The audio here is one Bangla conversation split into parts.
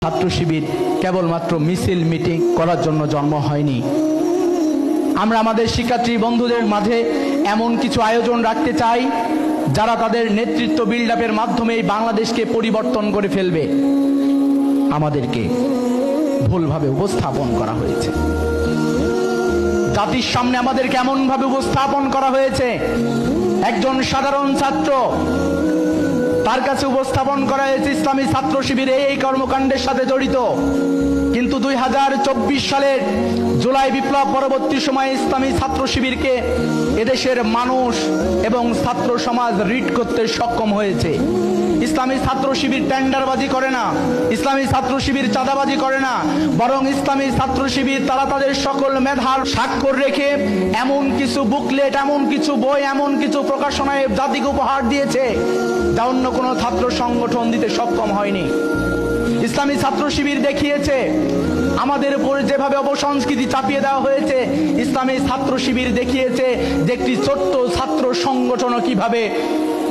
ছাত্র শিবির কেবলমাত্র মিছিল মিটিং করার জন্য জন্ম হয়নি। আমরা আমাদের শিক্ষার্থী বন্ধুদের মাঝে এমন কিছু আয়োজন রাখতে চাই যারা তাদের নেতৃত্ব বিল্ড আপের মাধ্যমে এই বাংলাদেশকে পরিবর্তন করে ফেলবে। আমাদেরকে ভুলভাবে উপস্থাপন করা হয়েছে, জাতির সামনে আমাদেরকে এমন ভাবে উপস্থাপন করা হয়েছে, একজন সাধারণ ছাত্র তার কাছে উপস্থাপন করা হয়েছে ইসলামী ছাত্র শিবির এই কর্মকাণ্ডের সাথে জড়িত। কিন্তু 2024 সালের জুলাই বিপ্লব পরবর্তী সময়ে ইসলামী ছাত্র শিবিরকে এদেশের মানুষ এবং ছাত্র সমাজ রিড করতে সক্ষম হয়েছে। ইসলামী ছাত্র শিবির টেন্ডারবাজি করে না, ইসলামী ছাত্র শিবির চাঁদাবাজি করে না, বরং ইসলামী ছাত্র শিবির তারা তাদের সকল মেধার স্বাক্ষর রেখে এমন কিছু বুকলেট, এমন কিছু বই, এমন কিছু প্রকাশনায় জাতিকে উপহার দিয়েছে যা অন্য কোনো ছাত্র সংগঠন দিতে সক্ষম হয়নি। ইসলামী ছাত্র শিবির দেখিয়েছে আমাদের উপরে যেভাবে অপসংস্কৃতি চাপিয়ে দেওয়া হয়েছে, ইসলামী ছাত্র শিবির দেখিয়েছে যে একটি ছোট্ট ছাত্র সংগঠনও কিভাবে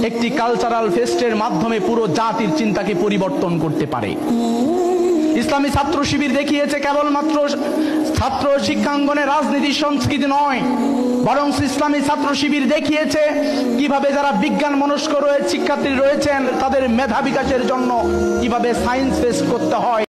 একটি কালচারাল ফেস্টের মাধ্যমে পুরো জাতির চিন্তাকে পরিবর্তন করতে পারে। ইসলামী ছাত্র শিবির দেখিয়েছে কেবলমাত্র ছাত্র শিক্ষাঙ্গনে রাজনীতি সংস্কৃতি নয়, বরং ইসলামী ছাত্র শিবির দেখিয়েছে কিভাবে যারা বিজ্ঞান মনস্ক শিক্ষার্থী রয়েছেন তাদের মেধা বিকাশের জন্য কিভাবে সায়েন্স ফেস্ট করতে হয়।